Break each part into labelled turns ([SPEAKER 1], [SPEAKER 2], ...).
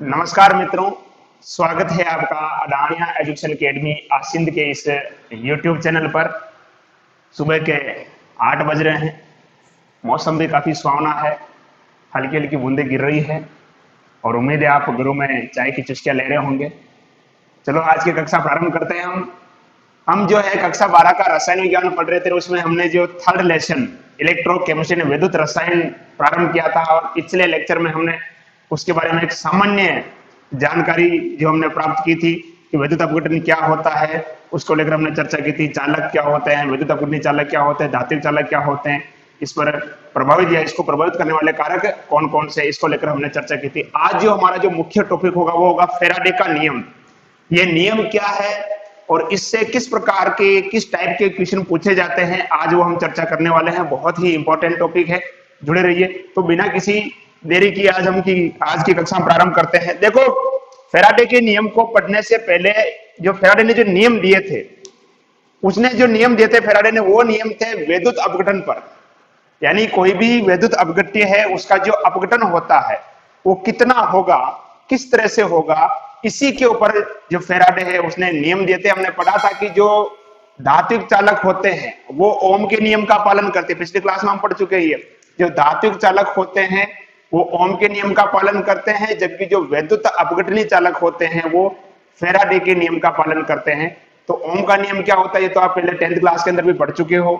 [SPEAKER 1] नमस्कार मित्रों, स्वागत है आपका अडानिया एजुकेशन अकेडमी आसिंद के इस YouTube चैनल पर। सुबह के 8 बज रहे हैं। मौसम भी काफी सुहावना है, हल्की हल्की बूंदें गिर रही है और उम्मीद है आप घरों में चाय की चुस्कियां ले रहे होंगे। चलो आज की कक्षा प्रारंभ करते हैं। हम जो है कक्षा 12 का रसायन विज्ञान पढ़ रहे थे, उसमें हमने जो थर्ड लेसन इलेक्ट्रोकेमिस्ट्री में विद्युत रसायन प्रारंभ किया था और पिछले लेक्चर में हमने उसके बारे में एक सामान्य जानकारी जो हमने प्राप्त की थी कि विद्युत अपघटन क्या होता है, उसको लेकर हमने चर्चा की थी। चालक क्या होते हैं, विद्युत अपघटनी चालक क्या होते हैं, धात्विक चालक क्या होते हैं, इस पर प्रभावित या इसको प्रभावित करने वाले कारक कौन कौन से, इसको लेकर हमने चर्चा की थी। आज जो हमारा जो मुख्य टॉपिक होगा वो होगा फैराडे का नियम। ये नियम क्या है और इससे किस प्रकार के किस टाइप के क्वेश्चन पूछे जाते हैं, आज वो हम चर्चा करने वाले हैं। बहुत ही इंपॉर्टेंट टॉपिक है, जुड़े रहिए। तो बिना किसी देरी की आज की कक्षा प्रारंभ करते हैं। देखो, फैराडे के नियम को पढ़ने से पहले जो फैराडे ने जो नियम दिए थे, उसने जो नियम दिए थे फैराडे ने, वो नियम थे विद्युत अपघटन पर। यानी कोई भी विद्युत अपघट्य है, उसका जो अपघटन होता है वो कितना होगा, किस तरह से होगा, इसी के ऊपर जो फैराडे है उसने नियम दिए थे। हमने पढ़ा था कि जो धात्विक चालक होते हैं वो ओम के नियम का पालन करते हैं, पिछली क्लास में हम पढ़ चुके हैं। जो धात्विक चालक होते हैं वो ओम के नियम का पालन करते हैं, जबकि जो विद्युत अपघटनी चालक होते हैं वो फैराडे के नियम का पालन करते हैं। तो ओम का नियम क्या होता है ये तो आप पहले 10th क्लास के अंदर भी पढ़ चुके हो,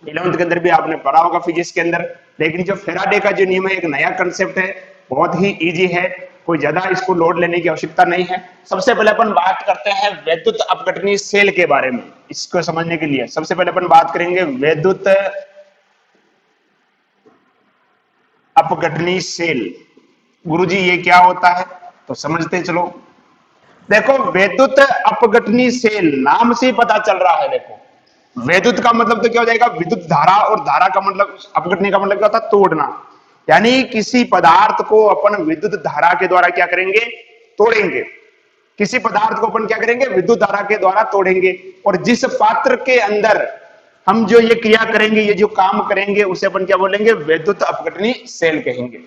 [SPEAKER 1] 11th के अंदर भी आपने पढ़ा होगा फिजिक्स के अंदर। लेकिन जो फैराडे का जो नियम है एक नया कंसेप्ट है, बहुत ही इजी है, कोई ज्यादा इसको लोड लेने की आवश्यकता नहीं है। सबसे पहले अपन बात करते हैं विद्युत अपघटनी सेल के बारे में। इसको समझने के लिए सबसे पहले अपन बात करेंगे विद्युत अपघटनी सेल। गुरुजी ये क्या होता है तो समझते चलो। देखो, विद्युत अपघटनी सेल नाम से ही पता चल रहा है। देखो, विद्युत का मतलब तो क्या हो जाएगा, विद्युत धारा, और धारा का मतलब, अपघटनी का मतलब क्या होता है, तोड़ना। यानी किसी पदार्थ को अपन विद्युत धारा के द्वारा क्या करेंगे, तोड़ेंगे। किसी पदार्थ को अपन क्या करेंगे, विद्युत धारा के द्वारा तोड़ेंगे। और जिस पात्र के अंदर हम जो ये क्रिया करेंगे, ये जो काम करेंगे, उसे अपन क्या बोलेंगे, विद्युत अपघटनी सेल कहेंगे।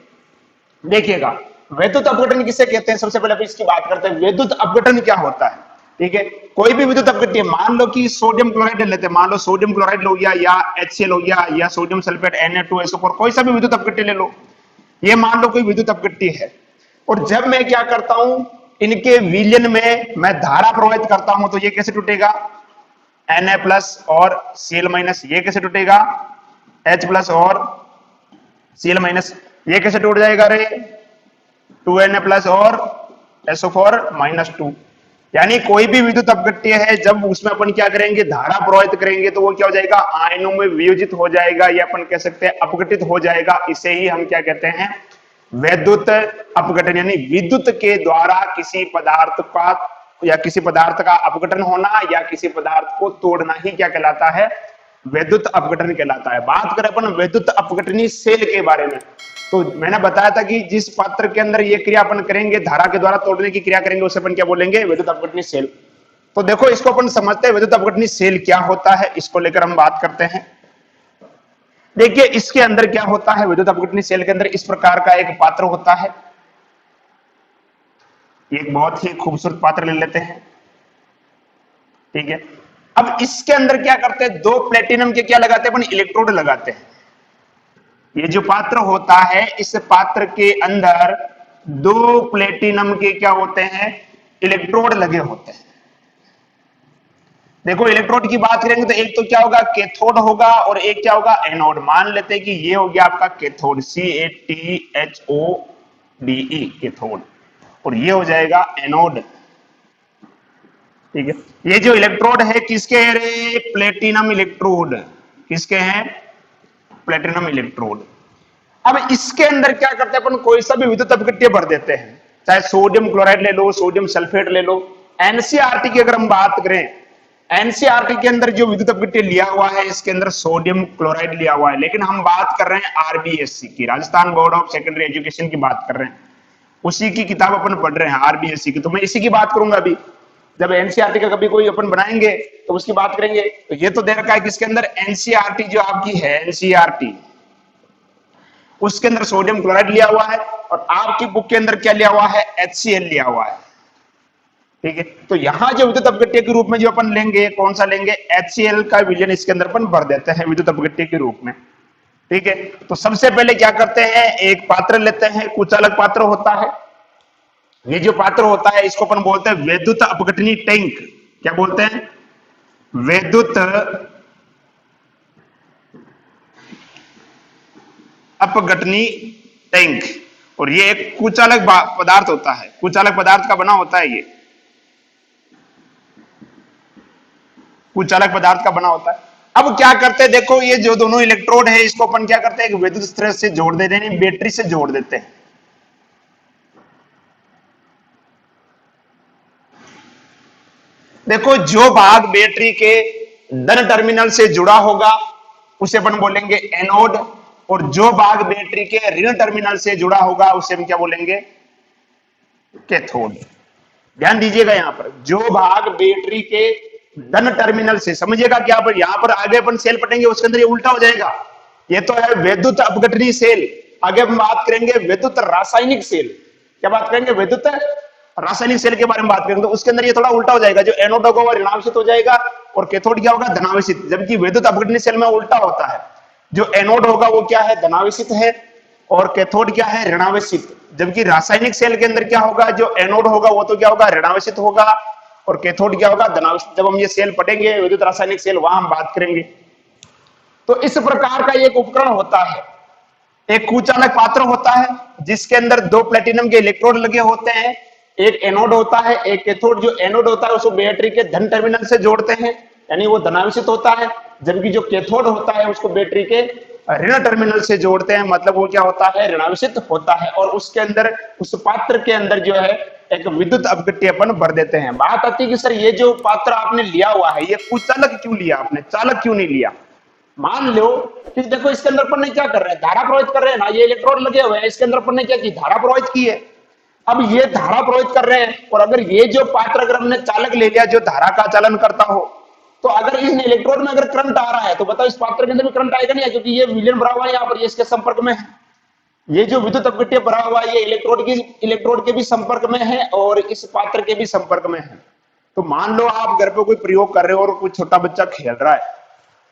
[SPEAKER 1] देखिएगा, विद्युत अपघटन किसे कहते हैं, सबसे पहले इसकी बात करते हैं। विद्युत अपघटन क्या होता है, ठीक है। कोई भी विद्युत अपघटन, मान लो कि सोडियम क्लोराइड लेते हैं, मान लो सोडियम क्लोराइड हो गया या HCl हो गया या सोडियम सल्फेट Na2SO4, कोई सा भी विद्युत अपघटन ले लो। ये मान लो कोई विद्युत अपघटन है, और जब मैं क्या करता हूं, इनके विलयन में मैं धारा प्रवाहित करता हूं, तो ये कैसे टूटेगा, Na+ और Cl-, ये कैसे टूटेगा, H+ और Cl-, ये कैसे टूट जाएगा रे, 2Na+ और SO4-2। यानी कोई भी विद्युत अपघट्य है, जब उसमें अपन क्या करेंगे, धारा प्रवाहित करेंगे, तो वो क्या हो जाएगा, आयनों में वियोजित हो जाएगा, या अपन कह सकते हैं अपघटित हो जाएगा। इसे ही हम क्या कहते हैं, विद्युत अपघटन। यानी विद्युत के द्वारा किसी पदार्थ का या किसी पदार्थ का अपघटन होना या किसी पदार्थ को तोड़ना ही क्या कहलाता है, विद्युत अपघटन कहलाता है। बात करें अपन विद्युत अपघटनी सेल के बारे में, तो मैंने बताया था कि जिस पात्र के अंदर ये क्रिया अपन करेंगे, धारा के द्वारा तोड़ने की क्रिया करेंगे, उसे अपन क्या बोलेंगे, विद्युत अपघटनी सेल। तो देखो, इसको अपन समझते हैं विद्युत अपघटनी सेल क्या होता है, इसको लेकर हम बात करते हैं। देखिए, इसके अंदर क्या होता है, विद्युत अपघटनी सेल के अंदर इस प्रकार का एक पात्र होता है। एक बहुत ही खूबसूरत पात्र ले लेते हैं, ठीक है। अब इसके अंदर क्या करते हैं, 2 प्लेटिनम के क्या लगाते हैं अपन, इलेक्ट्रोड लगाते हैं। ये जो पात्र होता है, इस पात्र के अंदर 2 प्लेटिनम के क्या होते हैं, इलेक्ट्रोड लगे होते हैं। देखो, इलेक्ट्रोड की बात करेंगे तो एक तो क्या होगा, कैथोड होगा, और एक क्या होगा, एनोड। मान लेते हैं कि ये हो गया आपका कैथोड, CaTHODE, कैथोड, और ये हो जाएगा एनोड, ठीक है। ये जो इलेक्ट्रोड है किसके है रे, प्लेटिनम इलेक्ट्रोड। किसके हैं, प्लेटिनम इलेक्ट्रोड। अब इसके अंदर क्या करते हैं अपन, कोई सा भी विद्युत अपघट्य भर देते हैं, चाहे सोडियम क्लोराइड ले लो, सोडियम सल्फेट ले लो। एनसीईआरटी की अगर हम बात करें, एनसीईआरटी के अंदर जो विद्युत अपघट्य लिया हुआ है, इसके अंदर सोडियम क्लोराइड लिया हुआ है। लेकिन हम बात कर रहे हैं आरबीएससी की, Rajasthan board of secondary education की बात कर रहे हैं, उसी की किताब अपन पढ़ रहे हैं आरबीएससी की। तो मैं इसी की बात करूंगा अभी। जब एनसीईआरटी का कभी कोई अपन बनाएंगे तो उसकी बात करेंगे। तो ये तो दे रखा है किसके अंदर, एनसीईआरटी जो आपकी है, एनसीईआरटी उसके अंदर सोडियम क्लोराइड लिया हुआ है और आपकी बुक के अंदर क्या लिया हुआ है, HCl लिया हुआ है। ठीक है, तो यहां जो विद्युत अपघट्य के रूप में जो अपन लेंगे, कौन सा लेंगे, HCl का विलयन इसके अंदर अपन भर देते हैं विद्युत अपघट्य के रूप में। ठीक है, तो सबसे पहले क्या करते हैं, एक पात्र लेते हैं, कुचालक पात्र होता है। ये जो पात्र होता है इसको अपन बोलते हैं विद्युत अपघटनी टैंक। क्या बोलते हैं, विद्युत अपघटनी टैंक। और ये एक कुचालक पदार्थ होता है, कुचालक पदार्थ का बना होता है, ये कुचालक पदार्थ का बना होता है। अब क्या करते हैं, देखो ये जो दोनों इलेक्ट्रोड है इसको अपन क्या करते हैं, एक विद्युत स्रोत से जोड़ देते हैं, बैटरी से जोड़ देते हैं। देखो जो भाग बैटरी के धन टर्मिनल से जुड़ा होगा उसे अपन बोलेंगे एनोड, और जो भाग बैटरी के ऋण टर्मिनल से जुड़ा होगा उसे हम क्या बोलेंगे, कैथोड। ध्यान दीजिएगा यहां पर, जो भाग बैटरी के धन टर्मिनल से, समझिएगा क्या पर यहां पर आगे अपन सेल पटेंगे उसके अंदर ये उल्टा हो जाएगा। ये तो है विद्युत अपघटनी सेल, आगे हम बात करेंगे विद्युत रासायनिक सेल। क्या बात करेंगे, विद्युत रासायनिक सेल के बारे में बात करेंगे, तो उसके अंदर ये थोड़ा उल्टा हो जाएगा, जो एनोड होगा वो ऋणावेशित हो जाएगा और कैथोड क्या होगा, धनावेशित। जबकि विद्युत अपघटनी सेल में उल्टा होता है, जो एनोड होगा वो क्या है, धनावेशित है, और कैथोड क्या है, ऋणावेशित। जबकि रासायनिक सेल के अंदर क्या होगा, जो एनोड होगा वो तो क्या होगा, ऋणावेशित होगा, और कैथोड क्या होगा, धनावेशित। जब हम ये सेल पढ़ेंगे विद्युत रासायनिक सेल, वहां हम बात करेंगे। तो इस प्रकार का एक उपकरण होता है, एक कुचालक पात्र होता है जिसके अंदर दो प्लेटिनम के इलेक्ट्रोड लगे होते हैं, एक एनोड होता है, एक कैथोड। जो एनोड होता है उसको बैटरी के धन टर्मिनल से जोड़ते हैं, यानी वो धनावेशित होता है, जबकि जो कैथोड होता है उसको बैटरी के ऋण टर्मिनल से जोड़ते हैं, मतलब वो क्या होता है, ऋणावेशित होता है। और उसके अंदर, उस पात्र के अंदर जो है एक विद्युत अपघट्य अपन भर देते हैं। बात आती है कि सर ये जो पात्र आपने लिया हुआ है ये कुचालक क्यों लिया आपने, चालक क्यों नहीं लिया। मान लो कि देखो इसके अंदर अपन ने क्या कर रहे हैं, धारा प्रवाहित कर रहे हैं ना, ये इलेक्ट्रोड लगे हुए हैं, इसके अंदर अपन ने क्या की, धारा प्रवाहित की है। अब ये धारा प्रवाहित कर रहे हैं, और अगर ये जो पात्र अगर हमने चालक ले लिया जो धारा का चालन करता हो, तो अगर इन इलेक्ट्रोड में अगर करंट आ रहा है तो बताओ इस पात्र के अंदर भी करंट आएगा नहीं, क्योंकि ये विलयन भरा हुआ है यहाँ पर, ये इसके संपर्क में है। ये जो विद्युत अपघट्य भरा हुआ है ये इलेक्ट्रोड के भी संपर्क में है और इस पात्र के भी संपर्क में है। तो मान लो आप घर पे कोई प्रयोग कर रहे हो और कोई छोटा बच्चा खेल रहा है,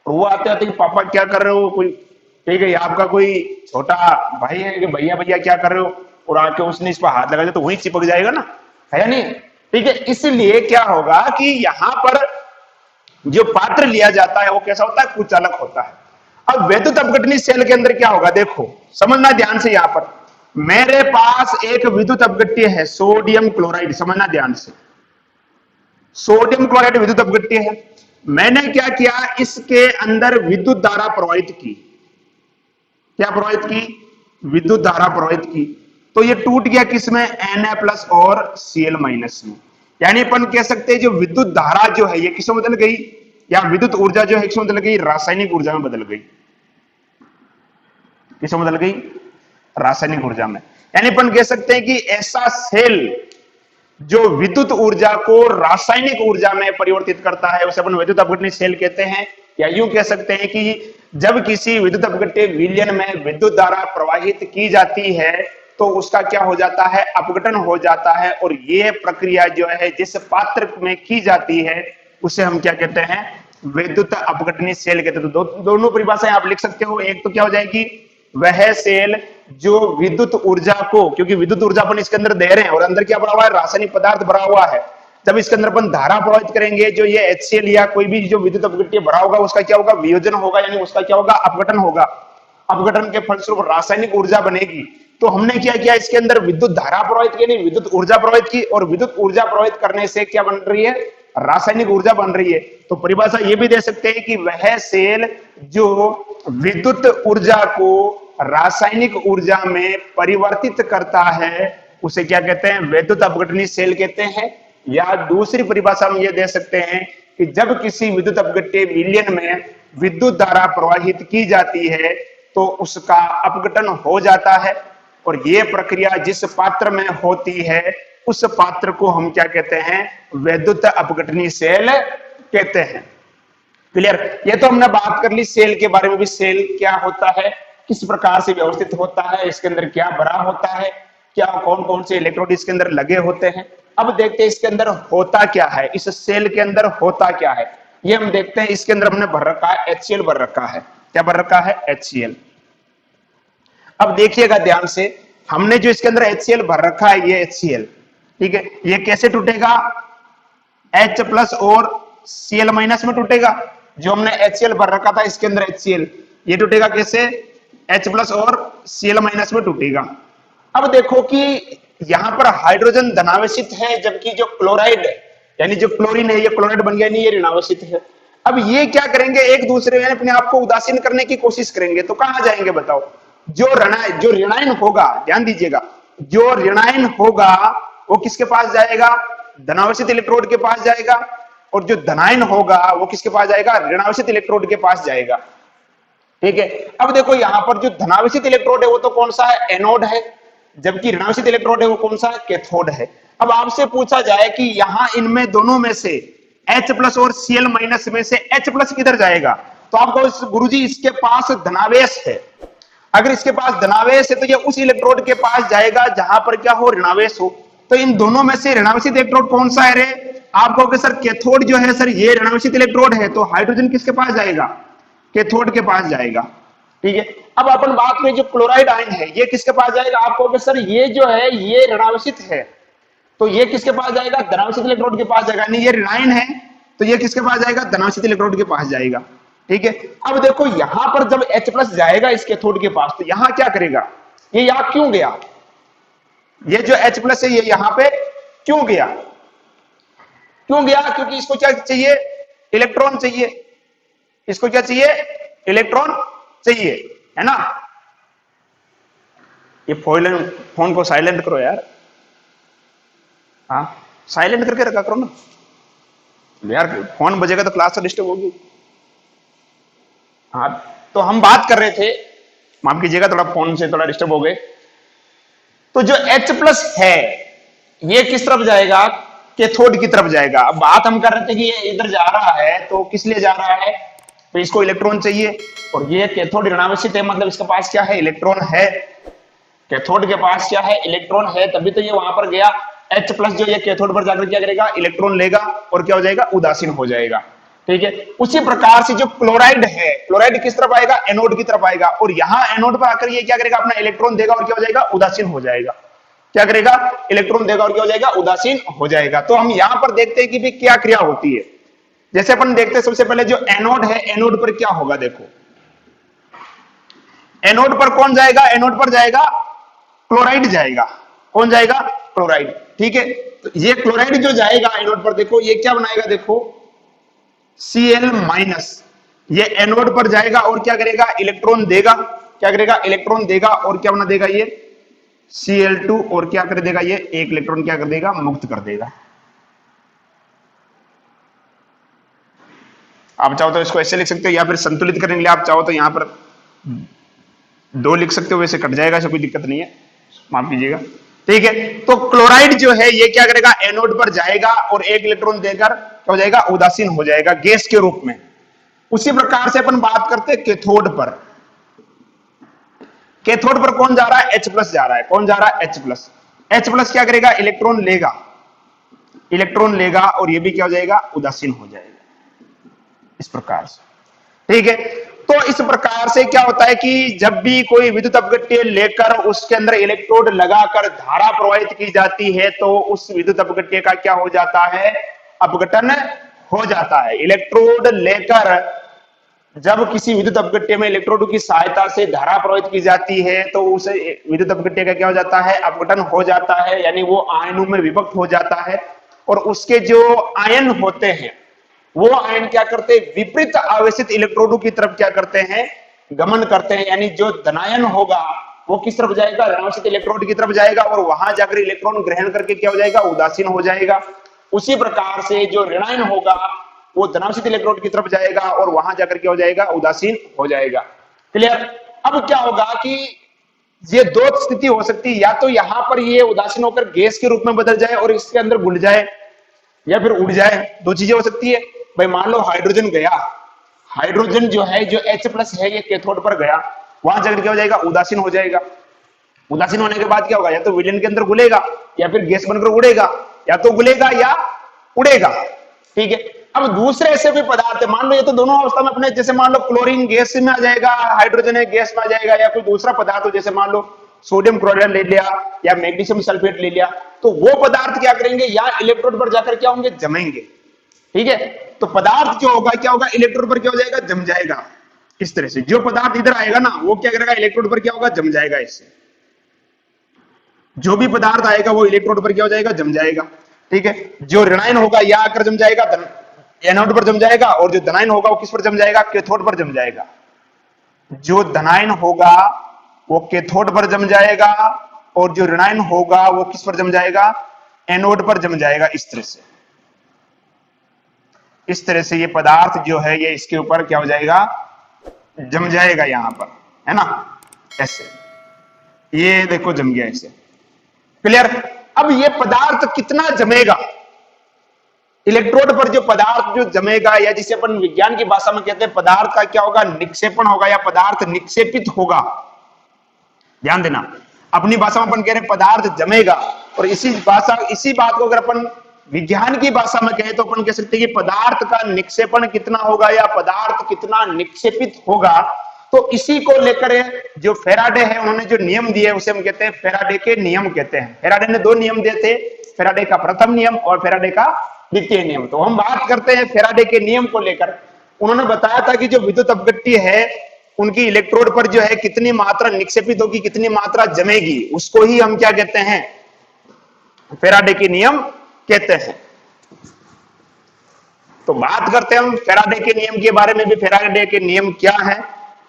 [SPEAKER 1] और वो आते आते कि पापा क्या कर रहे हो, कोई ठीक है आपका कोई छोटा भाई है कि भैया भैया क्या कर रहे हो, और आके उसने इस पर हाथ लगा दिया तो वही चिपक जाएगा ना, है या नहीं। ठीक है, इसलिए क्या होगा कि यहां पर जो पात्र लिया जाता है वो कैसा होता है, कुचालक होता है। अब विद्युत अपघटनी सेल के अंदर क्या होगा, देखो समझना ध्यान से, यहां पर मेरे पास एक विद्युत अपघट्य है सोडियम क्लोराइड, समझना ध्यान से, सोडियम क्लोराइड विद्युत अपघट्य है। मैंने क्या किया, इसके अंदर विद्युत धारा प्रवाहित की। क्या प्रवाहित की, विद्युत धारा प्रवाहित की। तो ये टूट गया किसमें, Na+ और Cl- में। यानी अपन कह सकते हैं जो विद्युत धारा जो है ये किसमें बदल गई, या विद्युत ऊर्जा जो है किसमें बदल गई, रासायनिक ऊर्जा में बदल गई। किसमें बदल गई, रासायनिक ऊर्जा में। यानी अपन कह सकते हैं कि ऐसा सेल जो विद्युत ऊर्जा को रासायनिक ऊर्जा में परिवर्तित करता है उसे अपन विद्युत अपघटनी सेल कहते हैं। या यूं कह सकते हैं कि जब किसी विद्युत अपघट्य विलयन में विद्युत धारा प्रवाहित की जाती है तो उसका क्या हो जाता है, अपघटन हो जाता है। और ये प्रक्रिया जो है जिस पात्र में की जाती है उसे हम क्या कहते हैं, विद्युत अपघटनी सेल कहते हैं। तो दोनों परिभाषाएं आप लिख सकते हो। एक तो क्या हो जाएगी, वह सेल जो विद्युत ऊर्जा को, क्योंकि विद्युत ऊर्जा अपन इसके अंदर दे रहे हैं और अंदर क्या भरा हुआ है, रासायनिक पदार्थ भरा हुआ है। जब इसके अंदर अपन धारा प्रवाहित करेंगे, जो ये HCl या कोई भी जो विद्युत अपघट्य भरा होगा उसका क्या होगा, वियोजन होगा, यानी उसका क्या होगा, अपघटन होगा। अपघटन के फलस्वरूप रासायनिक ऊर्जा बनेगी। तो हमने क्या किया, इसके अंदर विद्युत धारा प्रवाहित की, नहीं विद्युत ऊर्जा प्रवाहित की, और विद्युत ऊर्जा प्रवाहित करने से क्या बन रही है, रासायनिक ऊर्जा बन रही है। तो परिभाषा ये भी दे सकते हैं कि वह सेल जो विद्युत ऊर्जा को रासायनिक ऊर्जा में परिवर्तित करता है उसे क्या कहते हैं, विद्युत अपघटनी सेल कहते हैं। या दूसरी परिभाषा हम ये दे सकते हैं कि जब किसी विद्युत अपघट्य विलयन में विद्युत धारा प्रवाहित की जाती है तो उसका अपघटन हो जाता है, और ये प्रक्रिया जिस पात्र में होती है उस पात्र को हम क्या कहते हैं, विद्युत अपघटनी सेल कहते हैं। क्लियर। ये तो हमने बात कर ली सेल के बारे में भी, सेल क्या होता है किस प्रकार से व्यवस्थित होता है, इसके अंदर क्या भरा होता है, क्या कौन कौन से इलेक्ट्रोड इसके अंदर लगे होते हैं। अब देखते हैं इसके अंदर होता क्या है, इस सेल के अंदर होता क्या है, ये हम देखते हैं। इसके अंदर हमने भर रखा है HCl भर रखा है। क्या भर रखा है? HCl। अब देखिएगा ध्यान से, हमने जो इसके अंदर HCl भर रखा है ये HCl, ठीक है, ये कैसे टूटेगा? H प्लस और Cl माइनस में टूटेगा। जो हमने HCl भर रखा था इसके अंदर HCl, ये टूटेगा कैसे? H प्लस और Cl माइनस में टूटेगा। अब देखो कि यहां पर हाइड्रोजन धनावेशित है, जबकि जो क्लोराइड यानी जो क्लोरीन है ये क्लोराइड बन गया, नहीं ये ऋणावेशित है। अब ये क्या करेंगे? एक दूसरे में अपने आप को उदासीन करने की कोशिश करेंगे, तो कहां जाएंगे बताओ? जो ऋणायन होगा, ध्यान दीजिएगा, जो ऋणायन होगा वो किसके पास जाएगा? धनावेशित इलेक्ट्रोड के पास जाएगा। और जो धनायन होगा वो किसके पास जाएगा? ऋणावेशित इलेक्ट्रोड के पास जाएगा। ठीक है। अब देखो यहां पर जो धनावेशित इलेक्ट्रोड है वो तो कौन सा है? एनोड है। जबकि ऋणावेशित इलेक्ट्रोड है वो कौन सा है? कैथोड है। अब आपसे पूछा जाए कि यहां इनमें दोनों में से H प्लस और Cl माइनस में से H प्लस किधर जाएगा? तो आपको गुरुजी इसके पास धनावेश है। अगर इसके पास धनावेश है तो ये उस इलेक्ट्रोड के पास जाएगा जहां पर क्या हो? ऋणावेश हो। तो इन दोनों में से ऋणावेशित इलेक्ट्रोड कौन सा है रे? आप कहोगे सर कैथोड जो है, सर ये ऋणावेशित इलेक्ट्रोड है, तो हाइड्रोजन किसके पास जाएगा? कैथोड के पास जाएगा। ठीक है। अब अपन बात करें जो क्लोराइड आयन है ये किसके पास जाएगा? आप कहोगे सर ये जो है ये ऋणावेशित है, तो ये किसके पास जाएगा? धनावेशित इलेक्ट्रोड के पास जाएगा। नहीं, ये ऋणायन है तो ये किसके पास जाएगा? धनावेशित इलेक्ट्रोड के पास जाएगा। ठीक है। अब देखो यहां पर जब H प्लस जाएगा इस कैथोड के पास, तो यहां क्या करेगा? ये यहां क्यों गया? ये जो H प्लस है ये यहां पे क्यों गया? क्यों गया? क्योंकि इसको क्या चाहिए? इलेक्ट्रॉन चाहिए। इसको क्या चाहिए? इलेक्ट्रॉन चाहिए, है ना। ये फोन को साइलेंट करो यार। हाँ, साइलेंट करके रखा करो ना यार, फोन बजेगा तो क्लास तो डिस्टर्ब होगी। हाँ, तो हम बात कर रहे थे, माफ कीजिएगा थोड़ा फोन से थोड़ा डिस्टर्ब हो गए। तो जो H प्लस है ये किस तरफ जाएगा? कैथोड की तरफ जाएगा। अब बात हम कर रहे थे कि ये इधर जा रहा है, तो किस लिए जा रहा है? तो इसको इलेक्ट्रॉन चाहिए, और ये कैथोड ऋणावेशित है, मतलब इसके पास क्या है? इलेक्ट्रॉन है। कैथोड के पास क्या है? इलेक्ट्रॉन है, तभी तो ये वहां पर गया। H प्लस जो ये कैथोड पर जाकर क्या करेगा? इलेक्ट्रॉन लेगा और क्या हो जाएगा? उदासीन हो जाएगा। ठीक है। उसी प्रकार से जो क्लोराइड है, क्लोराइड किस तरफ आएगा? एनोड की तरफ आएगा, और यहां एनोड पर आकर ये क्या करेगा? अपना इलेक्ट्रॉन देगा और क्या हो जाएगा? उदासीन हो जाएगा। क्या करेगा? इलेक्ट्रॉन देगा और क्या हो जाएगा? उदासीन हो जाएगा। तो हम यहां पर देखते हैं कि भी क्या क्रिया होती है। जैसे अपन देखते हैं, सबसे पहले जो एनोड है, एनोड पर क्या होगा? देखो एनोड पर कौन जाएगा? एनोड पर जाएगा क्लोराइड जाएगा। कौन जाएगा? क्लोराइड। ठीक है। तो ये क्लोराइड जो जाएगा एनोड पर, देखो ये क्या बनाएगा? देखो Cl माइनस, ये एनोड पर जाएगा और क्या करेगा? इलेक्ट्रॉन देगा। क्या करेगा? इलेक्ट्रॉन देगा, और क्या बना देगा? ये Cl2, और क्या कर देगा? ये एक इलेक्ट्रॉन क्या कर देगा? मुक्त कर देगा। आप चाहो तो इसको ऐसे लिख सकते हो, या फिर संतुलित करने के लिए आप चाहो तो यहां पर 2 लिख सकते हो, वैसे कट जाएगा, ऐसा कोई दिक्कत नहीं है, माफ कीजिएगा। ठीक है। तो क्लोराइड जो है ये क्या करेगा? एनोड पर जाएगा और एक इलेक्ट्रॉन देकर क्या हो जाएगा? उदासीन हो जाएगा गैस के रूप में। उसी प्रकार से अपन बात करते हैं कैथोड पर। कैथोड पर कौन जा रहा है? H प्लस जा रहा है। कौन जा रहा है? H plus. H प्लस क्या करेगा? इलेक्ट्रॉन लेगा। इलेक्ट्रॉन लेगा और ये भी क्या हो जाएगा? उदासीन हो जाएगा, इस प्रकार से। ठीक है। तो इस प्रकार से क्या होता है कि जब भी कोई विद्युत अपघट्य लेकर उसके अंदर इलेक्ट्रोड लगाकर धारा प्रवाहित की जाती है, तो उस विद्युत अपघट्य का क्या हो जाता है? अपघटन हो जाता है। इलेक्ट्रोड लेकर जब किसी विद्युत अपघट्य में इलेक्ट्रोड की सहायता से धारा प्रवाहित की जाती है, तो उस विद्युत अपघट्य का क्या हो जाता है? अपघटन हो जाता है, यानी वो आयनों में विभक्त हो जाता है। और उसके जो आयन होते हैं वो आयन क्या करते हैं? विपरीत आवेशित इलेक्ट्रोडों की तरफ क्या करते हैं? गमन करते हैं। यानी जो धनायन होगा वो किस तरफ जाएगा? ऋणावेशित इलेक्ट्रोड की तरफ जाएगा, और वहां जाकर इलेक्ट्रॉन ग्रहण करके क्या हो जाएगा? उदासीन हो जाएगा। उसी प्रकार से जो ऋणायन होगा वो धनावेशित इलेक्ट्रोड की तरफ जाएगा, और वहां जाकर क्या हो जाएगा? उदासीन हो जाएगा। क्लियर? अब क्या होगा कि ये 2 स्थिति हो सकती है, या तो यहां पर ये उदासीन होकर गैस के रूप में बदल जाए और इसके अंदर घुल जाए, या फिर उड़ जाए। 2 चीजें हो सकती है। भाई मान लो हाइड्रोजन गया, हाइड्रोजन जो है, जो H प्लस है, ये कैथोड पर गया, वहां जाकर क्या हो जाएगा, उदासीन हो जाएगा। उदासीन होने के बाद क्या होगा, या तो विलयन के अंदर घुलेगा या फिर गैस बनकर उड़ेगा, या तो घुलेगा या उड़ेगा। ठीक है, अब दूसरे ऐसे भी पदार्थ है, मान लो ये तो दोनों अवस्था में अपने, जैसे मान लो क्लोरीन गैस में आ जाएगा, हाइड्रोजन गैस में आ जाएगा, या कोई दूसरा पदार्थ हो, जैसे मान लो सोडियम क्लोराइड ले लिया या मैग्नीशियम सल्फेट ले लिया, तो वो पदार्थ क्या करेंगे, या इलेक्ट्रोड पर जाकर क्या होंगे, जमेंगे। ठीक है, तो पदार्थ जो होगा क्या होगा, इलेक्ट्रोड पर क्या हो जाएगा, जम जाएगा। इस तरह से जो पदार्थ इधर आएगा ना, वो क्या करेगा, इलेक्ट्रोड पर क्या होगा, जम जाएगा। इससे जो भी पदार्थ आएगा वो इलेक्ट्रोड पर क्या हो जाएगा, जम जाएगा। ठीक है, जो ऋणायन होगा या आकर जम जाएगा, एनोड पर जम जाएगा, और जो धनायन होगा वो किस पर जम जाएगा, कैथोड पर जम जाएगा। जो धनायन होगा वो कैथोड पर जम जाएगा, और जो ऋणायन होगा वो किस पर जम जाएगा, एनोड पर जम जाएगा। इस तरह से ये पदार्थ जो है ये इसके ऊपर क्या हो जाएगा, जम जाएगा यहां पर, है ना, ऐसे। ये देखो जम गया ऐसे, क्लियर। अब ये पदार्थ कितना जमेगा, इलेक्ट्रोड पर जो पदार्थ जो जमेगा, या जिसे अपन विज्ञान की भाषा में कहते हैं पदार्थ का क्या होगा, निक्षेपण होगा, या पदार्थ निक्षेपित होगा। ध्यान देना, अपनी भाषा में अपन कह रहे हैं पदार्थ जमेगा, और इसी बात को अगर अपन विज्ञान की भाषा में कहें तो अपन कह सकते हैं कि पदार्थ का निक्षेपण कितना होगा, या पदार्थ कितना निक्षेपित होगा। तो इसी को लेकर जो फेराडे है, उन्होंने जो नियम दिए उसे हम कहते हैं फेराडे के नियम कहते हैं। फेराडे ने 2 नियम दिए थे, फेराडे का प्रथम नियम और फेराडे का द्वितीय नियम। तो हम बात करते हैं फेराडे के नियम को लेकर। उन्होंने बताया था कि जो विद्युत अपघट्य है उनकी इलेक्ट्रोड पर जो है कितनी मात्रा निक्षेपित होगी, कितनी मात्रा जमेगी, उसको ही हम क्या कहते हैं, फेराडे के नियम कहते हैं। तो बात करते हैं हम फेराडे के नियम के बारे में भी, फेराडे के नियम क्या है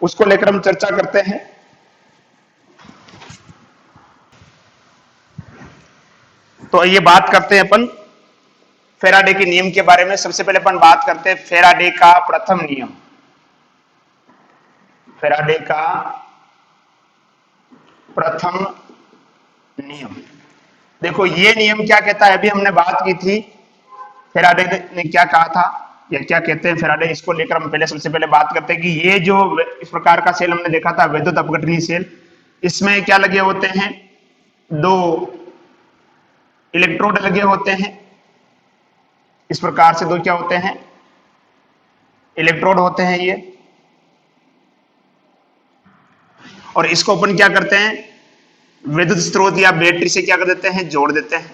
[SPEAKER 1] उसको लेकर हम चर्चा करते हैं। तो ये बात करते हैं अपन फेराडे के नियम के बारे में। सबसे पहले अपन बात करते हैं फेराडे का प्रथम नियम। फेराडे का प्रथम नियम, देखो ये नियम क्या कहता है, अभी हमने बात की थी फेराडे ने क्या कहा था या क्या कहते हैं फेराडे, इसको लेकर हम पहले सबसे पहले बात करते हैं कि ये जो इस प्रकार का सेल हमने देखा था विद्युत अपघटनीय सेल, इसमें क्या लगे होते हैं, 2 इलेक्ट्रोड लगे होते हैं। इस प्रकार से 2 क्या होते हैं, इलेक्ट्रोड होते हैं ये, और इसको अपन क्या करते हैं, विद्युत स्रोत या बैटरी से क्या कर देते हैं, जोड़ देते हैं।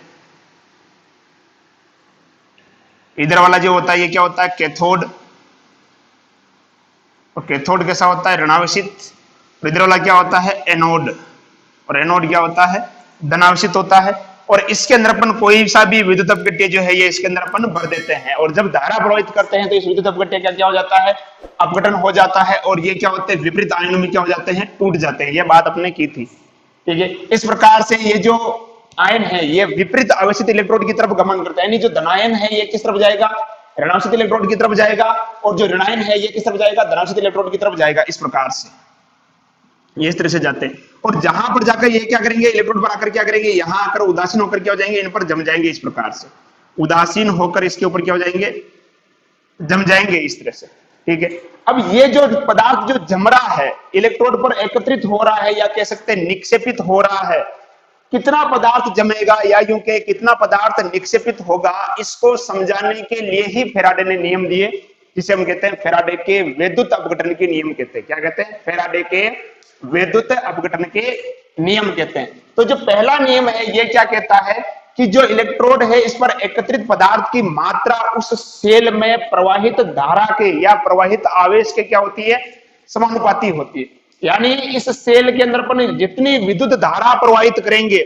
[SPEAKER 1] इधर वाला जो होता है ये क्या होता है, कैथोड, और कैथोड कैसा होता है, ऋणावेशित। इधर वाला क्या होता है, एनोड, और एनोड क्या होता है, धनावेशित होता है। और इसके अंदर अपन कोई सा भी विद्युत अपघट्य जो है ये इसके अंदर अपन भर देते हैं, और जब धारा प्रवाहित करते हैं तो इस विद्युत अपघट्य का क्या हो जाता है, अपघटन हो जाता है, और ये क्या होते हैं, विपरीत आयनों में क्या हो जाते हैं, टूट जाते हैं। ये बात अपने की थी। ठीक है, इस प्रकार से ये जो आयन है ये विपरीत आवेशित इलेक्ट्रोड की तरफ गमन करता है, यानी जो धनायन है ये किस तरफ जाएगा, ऋणावेशित इलेक्ट्रोड की तरफ जाएगा, और जो ऋणायन है ये किस तरफ जाएगा, धनावेशित इलेक्ट्रोड की तरफ जाएगा। इस प्रकार से ये इस तरह से जाते हैं, और जहां पर जाकर ये क्या करेंगे, इलेक्ट्रोड पर आकर क्या करेंगे, यहां आकर उदासीन होकर क्या हो जाएंगे, इन पर जम जाएंगे। इस प्रकार से उदासीन होकर इसके ऊपर क्या हो जाएंगे, जम जाएंगे इस तरह से। ठीक है, अब ये जो पदार्थ जो जम रहा है, इलेक्ट्रोड पर एकत्रित हो रहा है, या कह सकते हैं निक्षेपित हो रहा है, कितना पदार्थ जमेगा या यूं के कितना पदार्थ निक्षेपित होगा, इसको समझाने के लिए ही फेराडे ने नियम दिए, जिसे हम कहते हैं फेराडे के विद्युत अपघटन के नियम कहते हैं। क्या कहते हैं, फेराडे के विद्युत अपघटन के नियम कहते हैं। तो जो पहला नियम है ये क्या कहता है कि जो इलेक्ट्रोड है इस पर एकत्रित पदार्थ की मात्रा उस सेल में प्रवाहित धारा के या प्रवाहित आवेश के क्या होती है, समानुपाती होती है। यानी इस सेल के अंदर पर जितनी विद्युत धारा प्रवाहित करेंगे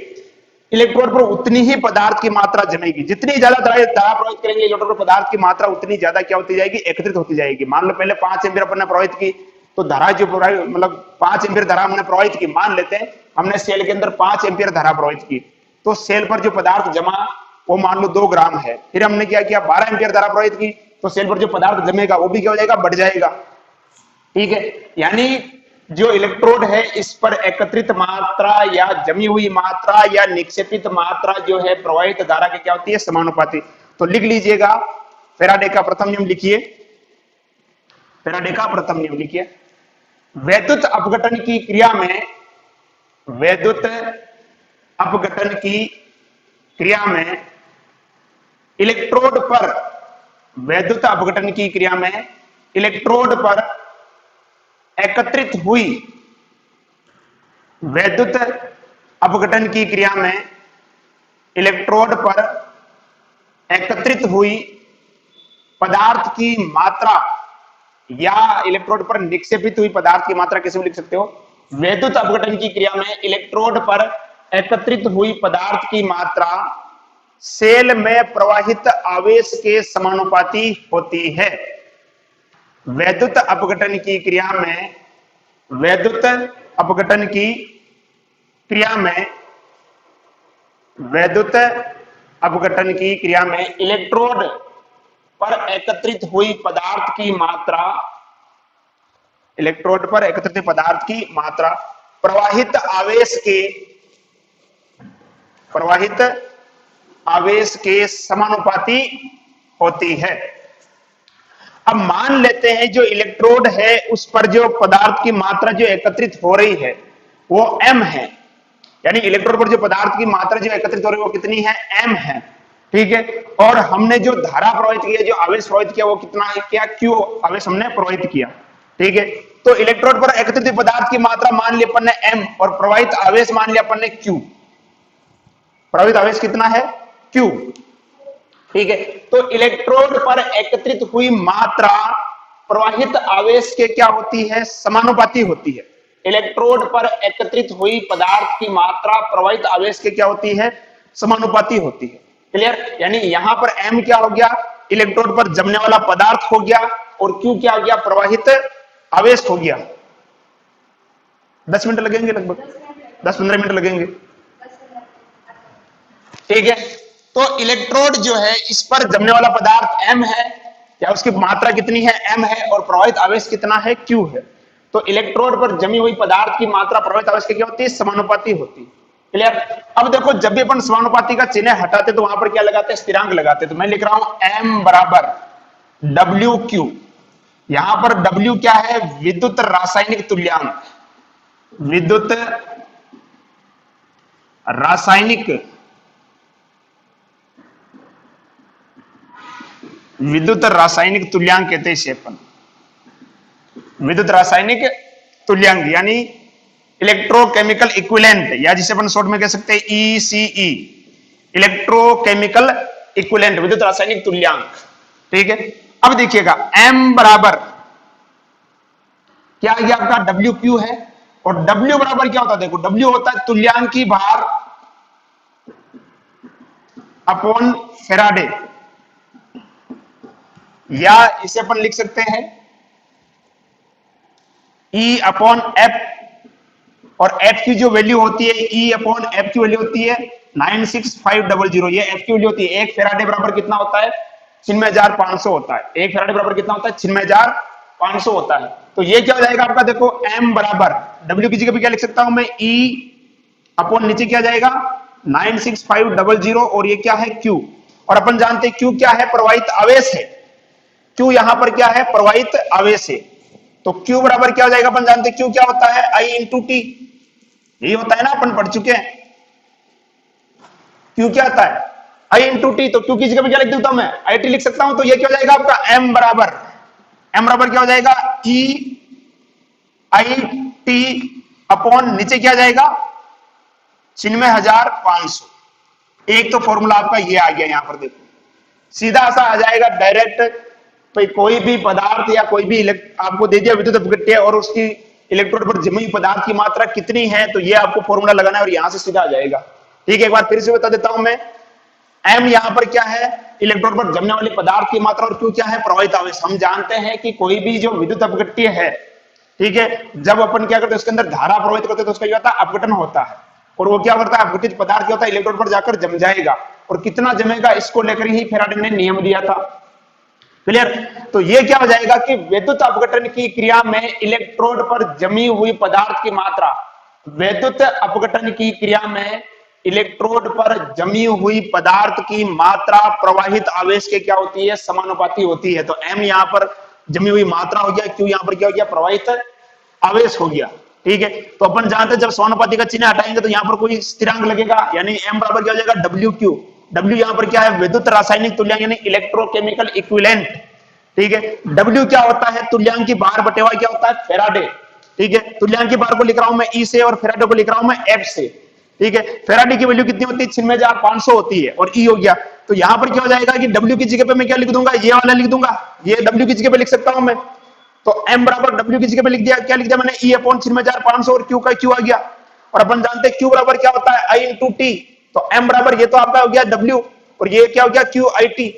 [SPEAKER 1] इलेक्ट्रोड पर, उतनी ही पदार्थ की मात्रा जमेगी। जितनी ज्यादा धारा प्रवाहित करेंगे इलेक्ट्रोड पर, पदार्थ की मात्रा उतनी ज्यादा क्या होती जाएगी, एकत्रित होती जाएगी। मान लो पहले 5 एम्पीयर अपन ने प्रवाहित की, तो धारा जो मतलब 5 एम्पीयर धारा हमने प्रवाहित की, मान लेते हैं हमने सेल के अंदर 5 एम्पीयर धारा प्रवाहित की, तो सेल पर जो पदार्थ जमा वो मान लो 2 ग्राम है। फिर हमने क्या किया, 12 एम्पीयर धारा प्रवाहित की, तो सेल पर जो पदार्थ जमेगा वो भी क्या हो जाएगा, बढ़ जाएगा। ठीक है, यानी जो इलेक्ट्रोड है इस पर एकत्रित मात्रा या जमी हुई मात्रा या निक्षेपित मात्रा जो है प्रवाहित धारा की क्या होती है, समानुपाती। तो लिख लीजिएगा, फेराडे का प्रथम नियम लिखिए, फेराडे का प्रथम नियम लिखिए, वैद्युत अपघटन की क्रिया में, वैद्युत अपघटन की क्रिया में इलेक्ट्रोड पर, वैद्युत अपघटन की क्रिया में इलेक्ट्रोड पर एकत्रित हुई, वैद्युत अपघटन की क्रिया में इलेक्ट्रोड पर एकत्रित हुई पदार्थ की मात्रा, या इलेक्ट्रोड पर निक्षेपित हुई पदार्थ की मात्रा कैसे भी लिख सकते हो। वैद्युत अपघटन की क्रिया में इलेक्ट्रोड पर एकत्रित हुई पदार्थ की मात्रा सेल में प्रवाहित आवेश के समानुपाती होती है। वैद्युत अपघटन की क्रिया में, वैद्युत अपघटन की क्रिया में, वैद्युत अपघटन की क्रिया में इलेक्ट्रोड पर एकत्रित हुई पदार्थ की मात्रा, इलेक्ट्रोड पर एकत्रित पदार्थ की मात्रा प्रवाहित आवेश के समानुपाती होती है। अब मान लेते हैं जो इलेक्ट्रोड है उस पर जो पदार्थ की मात्रा जो एकत्रित हो रही है वो m है, यानी इलेक्ट्रोड पर जो पदार्थ की मात्रा जो एकत्रित हो रही है वो कितनी है, m है, ठीक है। और हमने जो धारा प्रवाहित किया, जो आवेश प्रवाहित किया वो कितना है, क्या q आवेश हमने प्रवाहित किया, ठीक है। तो इलेक्ट्रोड पर एकत्रित पदार्थ की मात्रा मान लिया अपन ने m और प्रवाहित आवेश मान लिया अपन ने q। प्रवाहित आवेश कितना है, q, ठीक है। तो इलेक्ट्रोड पर एकत्रित हुई मात्रा प्रवाहित आवेश के क्या होती है, समानुपाती होती है। इलेक्ट्रोड पर एकत्रित हुई पदार्थ की मात्रा प्रवाहित आवेश के क्या होती है, समानुपाती होती है। क्लियर, यानी यहां पर m क्या हो गया, इलेक्ट्रोड पर जमने वाला पदार्थ हो गया, और q क्या हो गया, प्रवाहित आवेश हो गया। 10 मिनट लगेंगे, लगभग 10-15 मिनट लगेंगे, ठीक है। तो इलेक्ट्रोड जो है इस पर जमने वाला पदार्थ m है, या उसकी मात्रा कितनी है, m है, और प्रवाहित आवेश कितना है, q है। तो इलेक्ट्रोड पर जमी हुई पदार्थ की मात्रा प्रवाहित आवेश की क्या होती है, समानुपाती होती है। क्लियर। अब देखो जब भी अपन समानुपाती का चिन्ह हटाते तो वहां पर क्या लगाते हैं, स्थिरांक लगाते। तो मैं लिख रहा हूं m बराबर WQ। यहां पर W क्या है, विद्युत रासायनिक तुल्यांक, विद्युत रासायनिक, विद्युत रासायनिक तुल्यांक कहते हैं इसे अपन, विद्युत रासायनिक तुल्यांक यानी इलेक्ट्रोकेमिकल इक्विवेलेंट, या जिसे अपन शॉर्ट में कह सकते हैं ECE, इलेक्ट्रोकेमिकल इक्विवेलेंट, विद्युत रासायनिक तुल्यांक, ठीक है। अब देखिएगा m बराबर क्या आ गया आपका, WQ है, और W बराबर क्या होता है, देखो W होता है तुल्यांकी भार अपॉन फेराडे, या इसे अपन लिख सकते हैं E अपॉन F, और F की जो वैल्यू होती है, E अपॉन F की वैल्यू होती है 96500, ये F की वैल्यू होती है। 1 फेराडे बराबर कितना होता है, 96,500 होता है। 1 फेराडे बराबर कितना होता है, 96,500 होता है। तो ये क्या हो जाएगा आपका, देखो m बराबर W की जगह पे क्या लिख सकता हूं मैं, E अपॉन नीचे क्या जाएगा 96500, और ये क्या है Q, और अपन जानते हैं Q क्या है, प्रवाहित आवेश है। Q यहां पर क्या है, प्रवाहित आवेश है। तो Q बराबर क्या हो जाएगा, अपन जानते हैं Q क्या होता है, I इंटू टी, यही होता है ना, अपन पढ़ चुके हैं। Q क्या आता है, I इंटू टी। तो Q की जगह पे क्या लिख देता हूं मैं, IT लिख सकता हूं। तो ये क्या हो जाएगा आपका m बराबर क्या हो जाएगा, E I T अपॉन नीचे क्या जाएगा 96,500। एक तो फॉर्मूला आपका ये आ गया, यहां पर देखो सीधा सा आ जाएगा डायरेक्ट। भाई कोई भी पदार्थ या कोई भी आपको दे दिया विद्युत अपघट्य और उसकी इलेक्ट्रोड पर जमी पदार्थ की मात्रा कितनी है, तो ये आपको फॉर्मूला लगाना है और यहां से सीधा आ जाएगा। ठीक है, एक बार फिर से बता देता हूं मैं, m यहां पर क्या है, इलेक्ट्रोड पर जमने वाले पदार्थ की मात्रा, और Q क्या है, प्रवाहित आवेश। हम जानते हैं कि कोई भी जो विद्युत अपघट्य है, ठीक है, जब अपन क्या करते हैं उसके अंदर धारा प्रवाहित करते हैं तो उसका क्या होता है, अपघटन होता है। और वो क्या करता है, अपघटित पदार्थ क्या होता है, इलेक्ट्रोड पर जाकर जम जाएगा, और कितना जमेगा इसको लेकर ही फेराडे ने नियम दिया था। क्लियर। तो ये क्या हो जाएगा कि विद्युत अपघटन की क्रिया में इलेक्ट्रोड पर जमी हुई पदार्थ की मात्रा, विद्युत अपघटन की क्रिया में इलेक्ट्रोड पर जमी हुई पदार्थ की मात्रा प्रवाहित आवेश के क्या होती है, समानुपाती होती है। तो m यहां पर जमी हुई मात्रा हो गया, q यहां पर क्या हो गया, प्रवाहित आवेश हो गया। ठीक है, तो अपन जानते हैं जब समानुपाती का चिन्ह हटाएंगे तो यहाँ पर कोई स्थिरांक लगेगा, यानी m बराबर क्या हो जाएगा डब्ल्यू क्यू। डब्ल्यू यहाँ पर क्या है, विद्युत रासायनिक तुल्यांक यानी इलेक्ट्रोकेमिकल इक्विवेलेंट। ठीक है, डब्ल्यू क्या होता है, तुल्यांक की भार बटेवा क्या होता है, फेराडे। ठीक है, तुल्यांक की भार को लिख रहा हूं मैं ई से और फेराडे को लिख रहा हूं मैं एफ से। ठीक है, फेराडे की वैल्यू कितनी होती है, 96,500 होती है और ई हो गया। तो यहां पर क्या हो जाएगा कि डब्ल्यू की जगह पे मैं क्या लिख दूंगा, ये वाला लिख दूंगा, ये डब्ल्यू की जगह पे लिख सकता हूं मैं। तो m बराबर w की जगह पे लिख दिया, क्या लिख दिया मैंने, E अपॉन 96,500 और q का q आ गया। और अपन जानते हैं q बराबर क्या होता है, I इंटू टी। तो m बराबर ये तो आपका हो गया w और ये क्या हो गया q आई टी।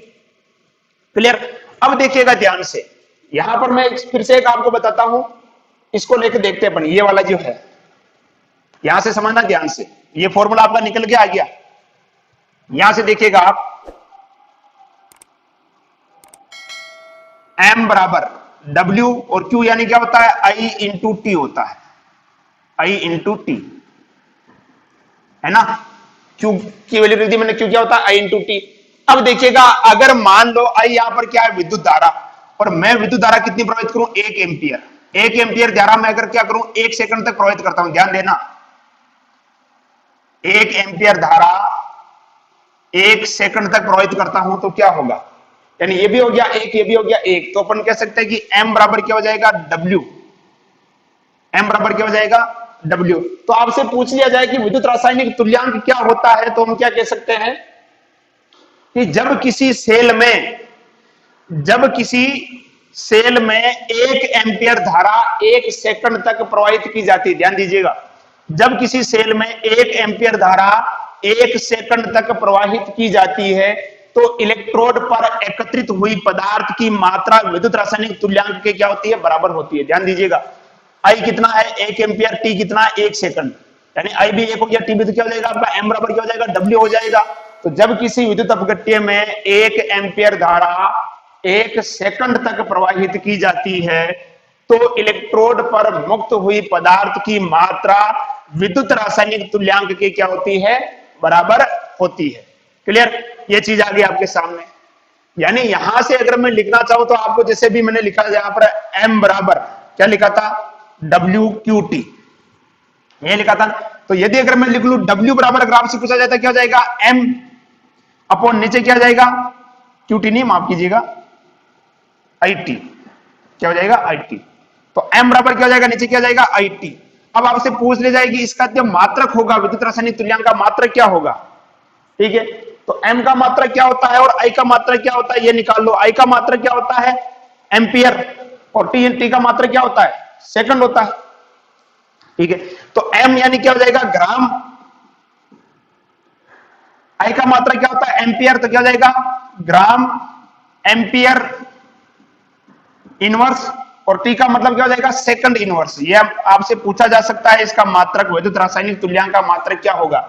[SPEAKER 1] क्लियर। अब देखिएगा ध्यान से, यहां पर मैं फिर से एक आपको बताता हूं, इसको लेकर देखते हैं अपन, ये वाला जो है यहां से समझना ध्यान से, ये फॉर्मूला आपका निकल के आ गया। यहां से देखिएगा आप, m बराबर W और Q यानी क्या होता है, I इंटू टी होता है, I इंटू टी, है ना। Q की वैल्यू लिख दी मैंने, Q क्या होता है, I इंटू टी। अब देखिएगा, अगर मान लो I यहां पर क्या है, विद्युत धारा, और मैं विद्युत धारा कितनी प्रवाहित करूं, 1 एम्पियर। 1 एम्पियर धारा मैं अगर क्या करूं, 1 सेकंड तक प्रवाहित करता हूं, ध्यान देना, 1 एम्पियर धारा 1 सेकंड तक प्रवाहित करता हूं तो क्या होगा, यानी ये भी हो गया 1, ये भी हो गया 1, तो अपन कह सकते हैं कि m बराबर क्या हो जाएगा, W। m बराबर क्या हो जाएगा, W। तो आपसे पूछ लिया जाए कि विद्युत रासायनिक तुल्यांक क्या होता है, तो हम क्या कह सकते हैं कि जब किसी सेल में 1 एम्पियर धारा 1 सेकंड तक प्रवाहित की जाती है, ध्यान दीजिएगा, जब किसी सेल में 1 एम्पियर धारा 1 सेकंड तक प्रवाहित की जाती है तो इलेक्ट्रोड पर एकत्रित हुई पदार्थ की मात्रा विद्युत रासायनिक तुल्यांक के क्या होती है, बराबर होती है। ध्यान दीजिएगा, आई कितना है 1 एम्पियर, टी कितना है 1 सेकंड, यानी आई भी 1 हो गया, टी भी तो क्या हो जाएगा आपका, एम बराबर क्या हो जाएगा, डब्ल्यू हो जाएगा। तो जब किसी विद्युत अपघट्य में 1 एम्पियर धारा 1 सेकंड तक प्रवाहित की जाती है तो इलेक्ट्रोड पर मुक्त हुई पदार्थ की मात्रा विद्युत रासायनिक तुल्यांक की क्या होती है, बराबर होती है। क्लियर, ये चीज आ गई आपके सामने। यानी यहां से अगर मैं लिखना चाहूं तो आपको जैसे भी मैंने लिखा यहां पर m बराबर क्या लिखा था, डब्ल्यू क्यू टी, ये लिखा था। तो यदि अगर मैं लिख लूं w बराबर, अगर आपसे पूछा जाता है क्या हो जाएगा, m अपॉन नीचे क्या जाएगा, क्यू टी नहीं, माफ कीजिएगा आई टी, क्या हो जाएगा आई टी। तो m बराबर क्या हो जाएगा, नीचे क्या जाएगा आई टी। अब आपसे पूछ ले जाएगी इसका जो मात्रक होगा, विद्युत रासायनिक तुल्यांक का मात्रक क्या होगा। ठीक है, तो m का मात्रक क्या होता है और I का मात्रक क्या होता है, ये निकाल लो। I का मात्रक क्या होता है, एम्पियर, और T का मात्रक क्या होता है, सेकंड होता है। ठीक है, तो m यानी क्या हो जाएगा, ग्राम, I का मात्रक क्या होता है, एम्पियर, तो क्या हो जाएगा ग्राम एम्पियर इनवर्स, और T का मतलब क्या हो जाएगा, सेकंड इनवर्स। ये आपसे पूछा जा सकता है, इसका मात्रक विद्युत रासायनिक तुल्यांक का मात्रक क्या होगा।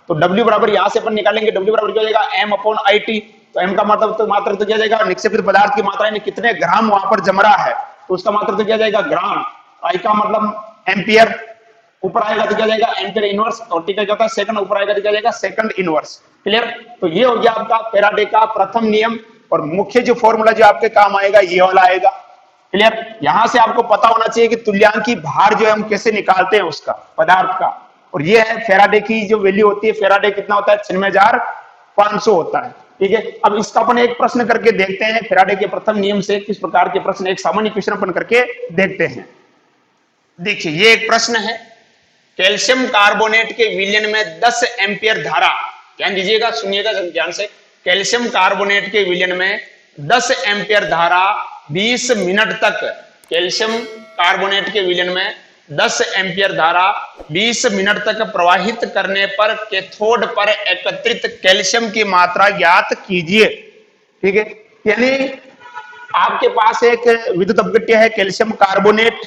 [SPEAKER 1] तो W बराबर यहां से अपन निकालेंगे, W बराबर क्या हो जाएगा, m अपॉन आई टी। तो m का मतलब तो मात्रक तो क्या जाएगा, निक्षेपित पदार्थ की मात्रा यानी कितने ग्राम वहां पर जम रहा है, तो उसका मात्रक तो क्या जाएगा, ग्राम। I का मतलब एम्पियर, ऊपर आएगा तो क्या जाएगा, एम्पियर इनवर्स, और T का क्या होता है, सेकंड, ऊपर आएगा तो क्या जाएगा, सेकंड इनवर्स। क्लियर, तो ये हो गया आपका फैराडे का प्रथम नियम, और मुख्य जो फॉर्मूला जो आपके काम आएगा ये वाला आएगा। क्लियर, यहां से आपको पता होना चाहिए कि तुल्यांक की भार जो है हम कैसे निकालते हैं उसका, पदार्थ का। और ये है फैराडे की जो वैल्यू होती है, फैराडे कितना होता है, 96,500 होता है। ठीक है, अब इसका अपन एक प्रश्न करके देखते हैं, फैराडे के प्रथम नियम से किस प्रकार के प्रश्न, एक सामान्य क्वेश्चन अपन करके देखते हैं। देखिए, ये एक प्रश्न है, कैल्शियम कार्बोनेट के विलयन में 10 एम्पियर धारा, ध्यान दीजिएगा, सुनिएगा ध्यान से, कैल्शियम कार्बोनेट के विलयन में 10 एम्पियर धारा 20 मिनट तक, कैल्शियम कार्बोनेट के विलयन में 10 एम्पियर धारा 20 मिनट तक प्रवाहित करने पर कैथोड पर एकत्रित कैल्शियम की मात्रा ज्ञात कीजिए। ठीक है, यानी आपके पास एक विद्युत अपघट्य है कैल्शियम कार्बोनेट,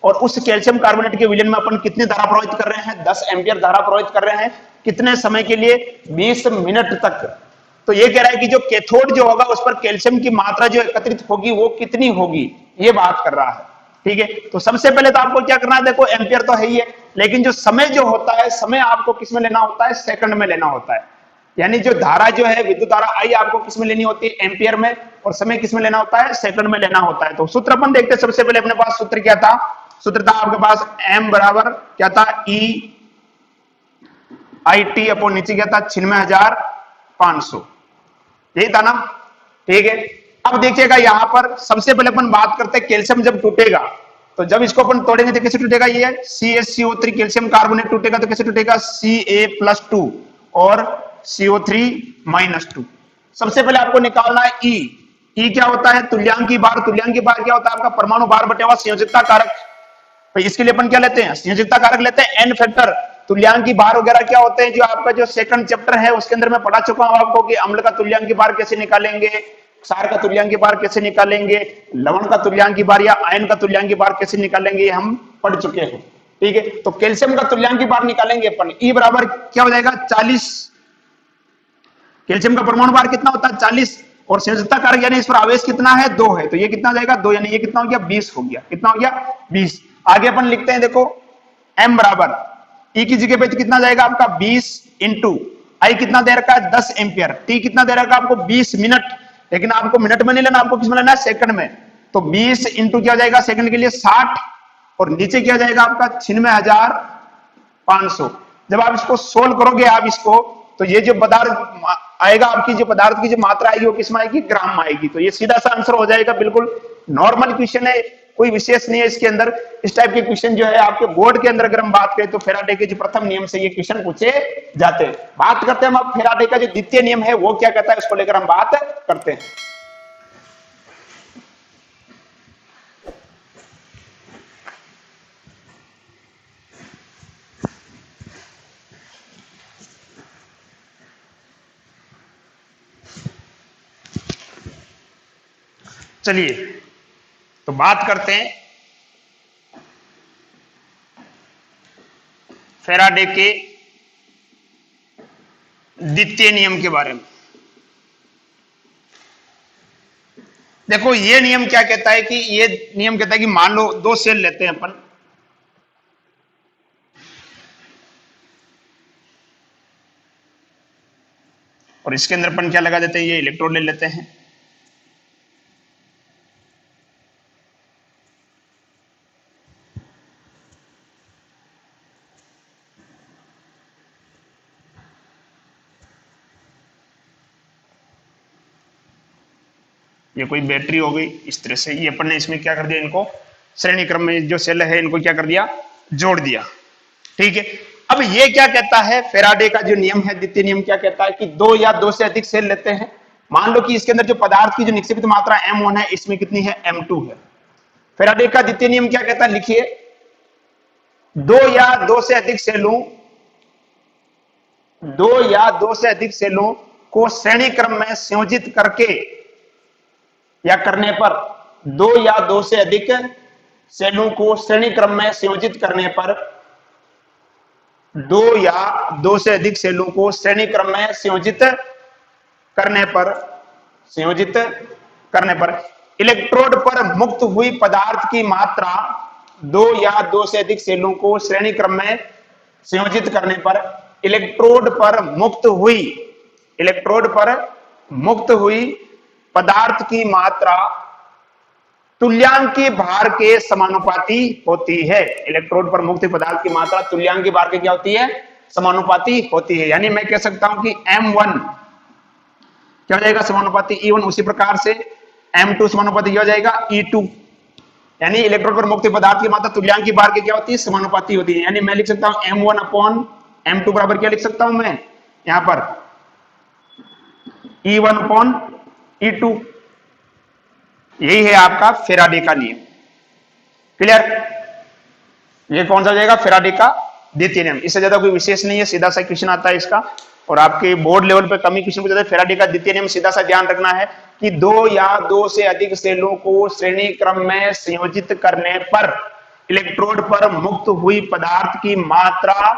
[SPEAKER 1] और उस कैल्शियम कार्बोनेट के विलयन में अपन कितनी धारा प्रवाहित कर रहे हैं, 10 एम्पियर धारा प्रवाहित कर रहे हैं, कितने समय के लिए, 20 मिनट तक। तो ये कह रहा है कि जो कैथोड जो होगा उस पर कैल्शियम की मात्रा जो एकत्रित होगी वो कितनी होगी, ये बात कर रहा है। ठीक है, तो सबसे पहले तो आपको क्या करना है, देखो एम्पियर तो है ही है, लेकिन जो समय जो होता है, समय आपको किस में लेना होता है, सेकंड में लेना होता है। यानी जो धारा जो है, विद्युत धारा आई आपको किस में लेनी होती है, एम्पियर में, और समय किस में लेना होता है, सेकंड में लेना होता है। तो सूत्र अपन देखते हैं, सबसे पहले अपने पास सूत्र क्या था, सूत्र था आपके पास m बराबर क्या था, E आई टी अपॉन नीचे क्या था 96,500, यही था ना, ठीक है। अब देखिएगा यहां पर सबसे पहले अपन बात करते हैं कैल्शियम जब टूटेगा, तो जब इसको अपन तोड़ेंगे तो कैसे टूटेगा, ये CaCO3 कैल्शियम कार्बोनेट टूटेगा तो कैसे टूटेगा, Ca+2 और CO3-2। सबसे पहले आपको निकालना है E क्या होता है, तुल्यांकी भार। तुल्यांकी भार क्या होता है आपका, परमाणु भार बटे हुआ संयोजकता कारक। तो इसके लिए अपन क्या लेते हैं, संयोजकता कारक लेते हैं, एन फैक्टर। तुल्यांकी भार वगैरह क्या होते हैं, जो आपका जो सेकंड चैप्टर है उसके अंदर मैं पढ़ा चुका हूं आपको कि अम्ल का तुल्यांकी भार कैसे निकालेंगे, क्षार का तुल्यांकी भार कैसे निकालेंगे, लवण का तुल्यांकी भार या आयन का तुल्यांकी भार कैसे निकालेंगे, ये हम पढ़ चुके हैं, ठीक है। तो कैल्शियम का तुल्यांकी भार निकालेंगे अपन, ई बराबर क्या हो जाएगा 40। कैल्शियम का परमाणु भार कितना होता है 40, और संयोजकता कारक यानी इस पर आवेश कितना है 2 है, तो ये कितना हो जाएगा 2, यानी ये कितना हो गया 20 हो गया, कितना हो गया 20। आगे अपन लिखते हैं, देखो m बराबर E की जगह पे कितना जाएगा आपका 20 इंटू आई कितना दे रखा है 10 एम्पियर, T कितना दे रखा है आपको 20 मिनट, लेकिन आपको मिनट में नहीं लेना, आपको किसमें लेना है सेकंड में। तो 20 इंटू क्या जाएगा सेकंड के लिए 60, और नीचे क्या जाएगा आपका 96,500। जब आप इसको सोल्व करोगे आप इसको, तो ये जो पदार्थ आएगा आपकी, जो पदार्थ की जो मात्रा आएगी वो किसमें आएगी, ग्राम में आएगी। तो ये सीधा सा आंसर हो जाएगा, बिल्कुल नॉर्मल क्वेश्चन है, कोई विशेष नहीं है इसके अंदर। इस टाइप के क्वेश्चन जो है आपके बोर्ड के अंदर अगर हम बात करें तो फेराडे के जो प्रथम नियम से ये क्वेश्चन पूछे जाते हैं। बात करते हैं हम अब फेराडे का जो द्वितीय नियम है वो क्या कहता है, उसको लेकर हम बात करते हैं। चलिए तो बात करते हैं फेराडे के द्वितीय नियम के बारे में। देखो ये नियम क्या कहता है कि ये नियम कहता है कि मान लो 2 सेल लेते हैं अपन, और इसके अंदर अपन क्या लगा देते हैं, ये इलेक्ट्रोड ले लेते हैं। ये कोई बैटरी हो गई इस तरह से, ये अपन ने इसमें क्या कर दिया, इनको श्रेणी क्रम में जो सेल है इनको क्या कर दिया, जोड़ दिया, ठीक है। अब ये क्या कहता है, फेराडे का जो नियम है द्वितीय नियम क्या कहता है कि 2 या 2 से अधिक सेल लेते हैं। मान लो कि इसके अंदर जो पदार्थ की जो निक्षेपित मात्रा m1 है, इसमें कितनी है m2 है। फेराडे का द्वितीय नियम क्या कहता है, लिखिए 2 या 2 से अधिक सेलों 2 या 2 से अधिक सेलों को श्रेणी क्रम में संयोजित करके या करने पर, 2 या 2 से अधिक सेलों को श्रेणी क्रम में संयोजित करने पर, 2 या 2 से अधिक सेलों को श्रेणी क्रम में संयोजित करने पर इलेक्ट्रोड पर मुक्त हुई पदार्थ की मात्रा, 2 या 2 से अधिक सेलों को श्रेणी क्रम में संयोजित करने पर इलेक्ट्रोड पर मुक्त हुई पदार्थ की मात्रा तुल्यांकी भार के समानुपाती होती है। इलेक्ट्रोड पर मुक्त पदार्थ की मात्रा तुल्यांकी भार के क्या होती है, समानुपाती होती है। यानी मैं कह सकता हूं कि m1 क्या हो जाएगा, समानुपाती E1। उसी प्रकार से m2 समानुपाती क्या हो जाएगा, E2। यानी इलेक्ट्रोड पर मुक्त पदार्थ की मात्रा तुल्यांकी भार के क्या होती है, समानुपाती होती है। यानी मैं लिख सकता हूं m1 अपॉन m2 बराबर क्या लिख सकता हूं मैं यहां पर, E1 अपॉन E2। यही है आपका फेराडे का नियम। क्लियर, ये कौन सा हो जाएगा, फेराडे का द्वितीय नियम। इससे ज्यादा कोई विशेष नहीं है, सीधा सा क्वेश्चन आता है इसका, और आपके बोर्ड लेवल पे कमी क्वेश्चन पूछा जाता है। फेराडे का द्वितीय नियम सीधा सा ध्यान रखना है कि 2 या 2 से अधिक सेलों को श्रेणी क्रम में संयोजित करने पर इलेक्ट्रोड पर मुक्त हुई पदार्थ की मात्रा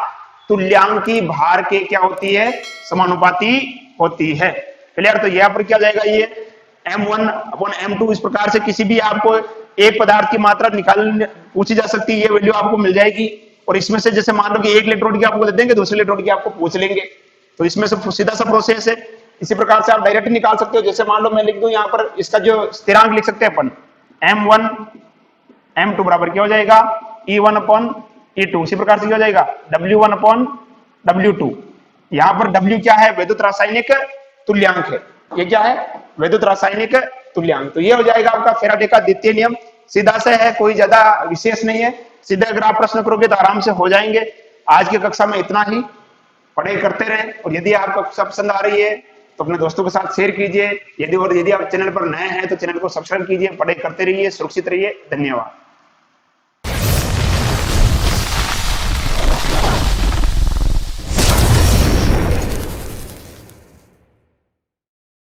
[SPEAKER 1] तुल्यांकी भार के क्या होती है, समानुपाती होती है। क्लियर, तो यहां पर क्या जाएगा, ये m1 अपॉन m2। इस प्रकार से किसी भी आपको एक पदार्थ की मात्रा निकाल पूछी जा सकती है, ये वैल्यू आपको मिल जाएगी। और इसमें से जैसे मान लो कि एक इलेक्ट्रोड की आपको दे देंगे, दूसरे इलेक्ट्रोड की आपको पूछ लेंगे, तो इसमें से सीधा सा प्रोसेस है। इसी प्रकार से आप डायरेक्ट निकाल सकते हो। जैसे मान लो मैं लिख दूं यहाँ पर, इसका जो स्थिरांक लिख सकते हैं अपन m1 m2 बराबर क्या हो जाएगा, E1 अपॉन E2, इसी प्रकार से क्या हो जाएगा W1 अपॉन W2। यहाँ पर W क्या है, विद्युत रासायनिक तुल्यांक है। ये क्या है, विद्युत रासायनिक तुल्यांक। तो ये हो जाएगा आपका फैराडे का द्वितीय नियम। सीधा से है, कोई ज्यादा विशेष नहीं है, सीधे अगर आप प्रश्न करोगे तो आराम से हो जाएंगे। आज की कक्षा में इतना ही, पढ़ाई करते रहें, और यदि आपको कक्षा पसंद आ रही है तो अपने दोस्तों के साथ शेयर कीजिए। यदि आप चैनल पर नए हैं तो चैनल को सब्सक्राइब कीजिए। पढ़ाई करते रहिए, सुरक्षित रहिए। धन्यवाद।